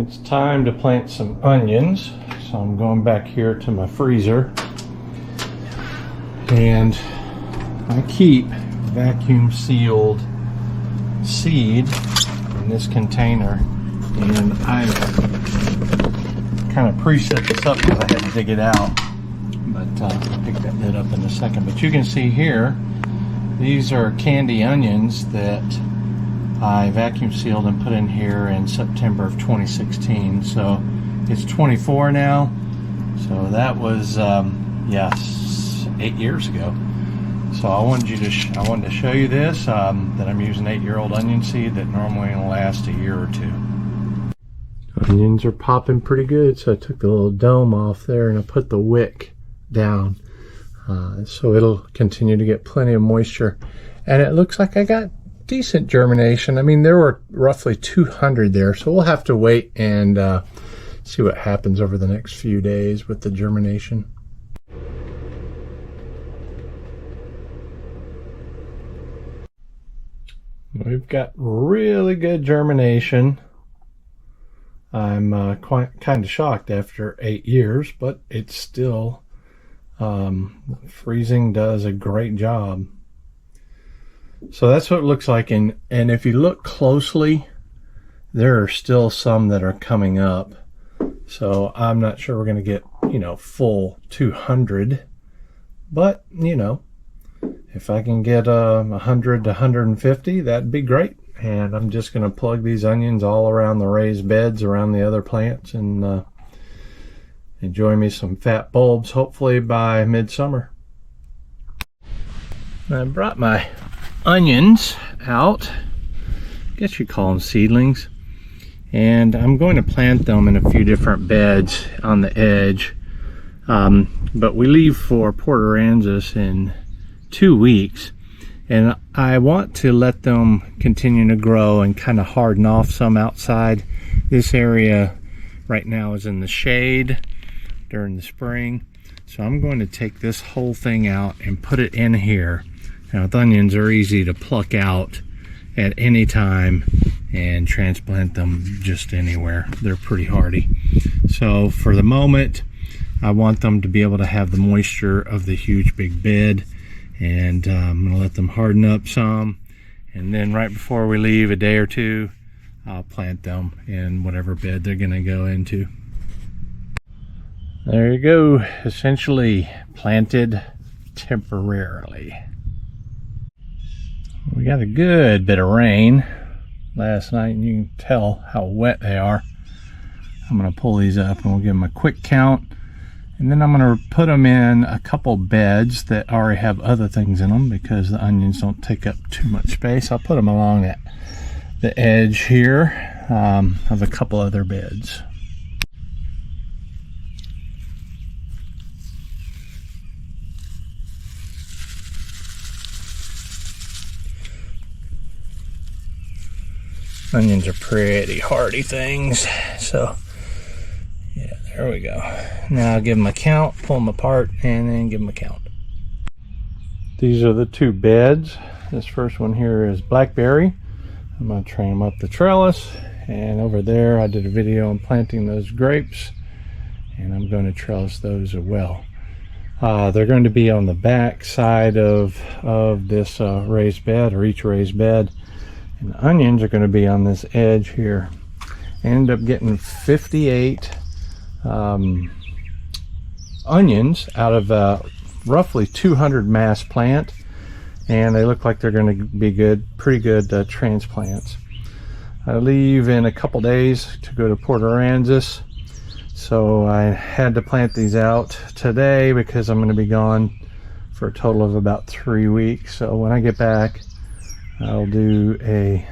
It's time to plant some onions, so I'm going back here to my freezer, and I keep vacuum sealed seed in this container, and I kind of preset this up because I had to dig it out, but I'll pick that lid up in a second. But you can see here, these are candy onions that I vacuum sealed and put in here in September of 2016. So it's 24 now. So that was, yes, 8 years ago. So I wanted to show you this, that I'm using 8-year-old onion seed that normally will last a year or two. Onions are popping pretty good, so I took the little dome off there and I put the wick down, so it'll continue to get plenty of moisture. And it looks like I got decent germination. I mean, there were roughly 200 there, so we'll have to wait and see what happens over the next few days with the germination. We've got really good germination. I'm kind of shocked after 8 years, but it's still, freezing does a great job. So that's what it looks like, and if you look closely, there are still some that are coming up. So I'm not sure we're going to get, full 200, but, if I can get 100 to 150, that'd be great. And I'm just going to plug these onions all around the raised beds around the other plants and enjoy me some fat bulbs, hopefully by midsummer. I brought my onions out, I guess you call them seedlings, and I'm going to plant them in a few different beds on the edge, but we leave for Port Aransas in 2 weeks, and I want to let them continue to grow and kind of harden off some outside. This area right now is in the shade during the spring, so I'm going to take this whole thing out and put it in here. Now, with onions, are easy to pluck out at any time and transplant them just anywhere. They're pretty hardy. So for the moment, I want them to be able to have the moisture of the huge big bed, and I'm going to let them harden up some, and then right before we leave, a day or two, I'll plant them in whatever bed they're going to go into. There you go, essentially planted temporarily. We got a good bit of rain last night, and you can tell how wet they are. I'm going to pull these up and we'll give them a quick count, and then I'm going to put them in a couple beds that already have other things in them because the onions don't take up too much space. I'll put them along the edge here of a couple other beds. Onions are pretty hardy things, so yeah, there we go. Now I'll give them a count, pull them apart, and then give them a count. These are the two beds. This first one here is blackberry. I'm going to train them up the trellis, and over there I did a video on planting those grapes, and I'm going to trellis those as well. They're going to be on the back side of this raised bed, or each raised bed. And the onions are going to be on this edge here. I ended up getting 58 onions out of roughly 200 mass plant, and they look like they're going to be pretty good transplants. I leave in a couple days to go to Port Aransas, so I had to plant these out today because I'm going to be gone for a total of about 3 weeks. So when I get back, I'll do a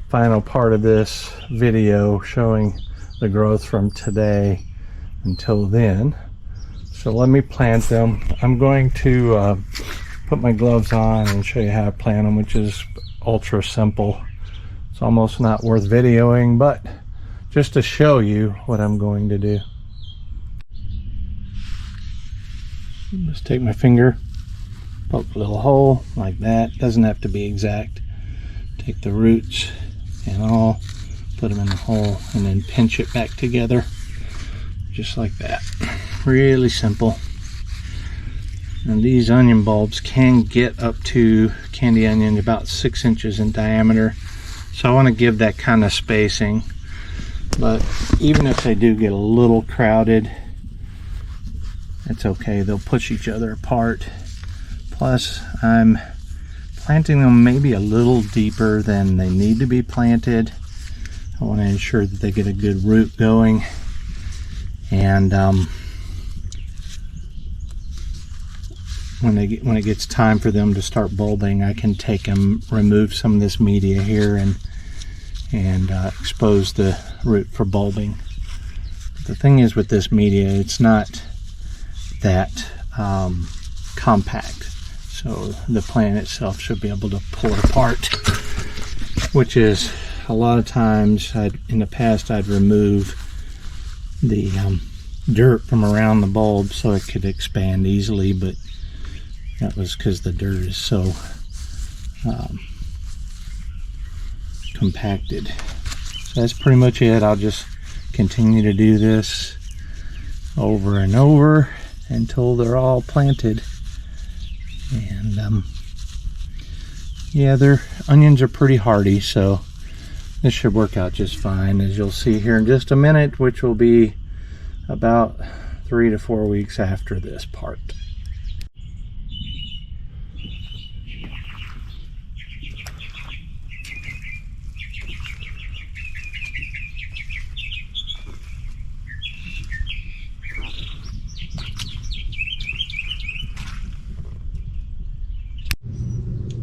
final part of this video showing the growth from today until then. So let me plant them. I'm going to put my gloves on and show you how I plant them, which is ultra simple. It's almost not worth videoing, but just to show you what I'm going to do. Just take my finger, poke a little hole like that. Doesn't have to be exact. Take the roots and all, put them in the hole and then pinch it back together just like that. Really simple. And these onion bulbs can get up to, candy onion, about 6 inches in diameter, so I want to give that kind of spacing. But even if they do get a little crowded, it's okay, they'll push each other apart. Plus, I'm planting them maybe a little deeper than they need to be planted. I want to ensure that they get a good root going. And when it gets time for them to start bulbing, I can take them, remove some of this media here, and expose the root for bulbing. The thing is with this media, it's not that compact, so the plant itself should be able to pull it apart, which is a lot of times in the past I'd remove the dirt from around the bulb so it could expand easily, but that was because the dirt is so compacted. So that's pretty much it. I'll just continue to do this over and over until they're all planted. And yeah, their onions are pretty hardy, so this should work out just fine, as you'll see here in just a minute, which will be about 3 to 4 weeks after this part.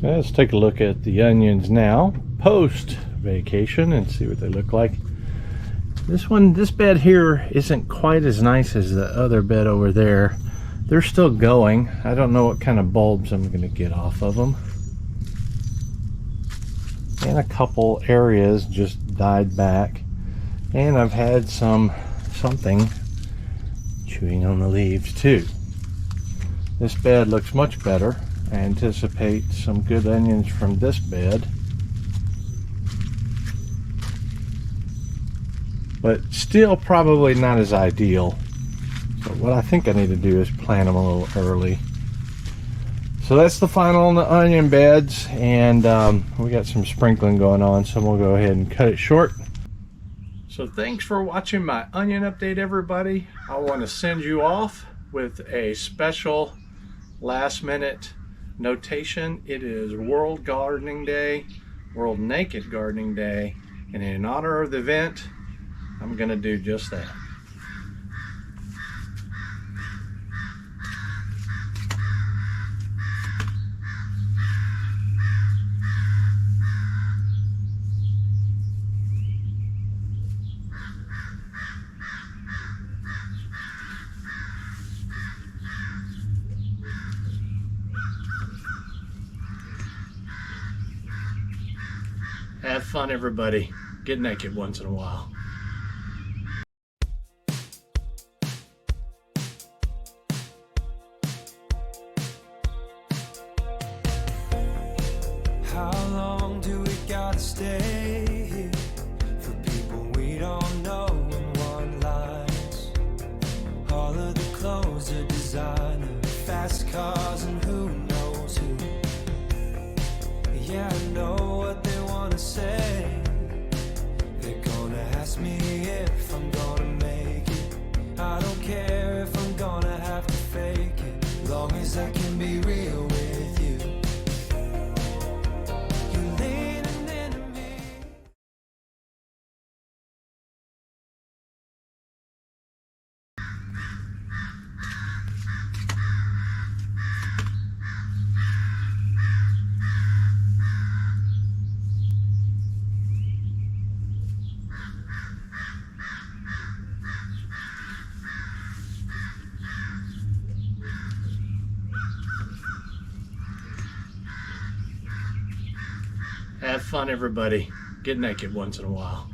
Let's take a look at the onions now, post vacation, and see what they look like. This bed here isn't quite as nice as the other bed over there. They're still going. I don't know what kind of bulbs I'm going to get off of them. And a couple areas just died back. And I've had something chewing on the leaves too. This bed looks much better. I anticipate some good onions from this bed, but still probably not as ideal. So what I think I need to do is plant them a little early. So that's the final on the onion beds, and we got some sprinkling going on, so we'll go ahead and cut it short. So thanks for watching my onion update, everybody. I want to send you off with a special last minute notation. It is World Gardening Day, World Naked Gardening Day, and in honor of the event, I'm gonna do just that. Have fun, everybody. Get naked once in a while. How long do we gotta stay here for people we don't know in one lines? All of the clothes are designer, fast cars, and who knows who. Yeah, I know what they wanna say. They're gonna ask me if I'm gonna make it. I don't care if I'm gonna have to fake it, long as I can be real with you. You're leaning into me. Have fun, everybody. Get naked once in a while.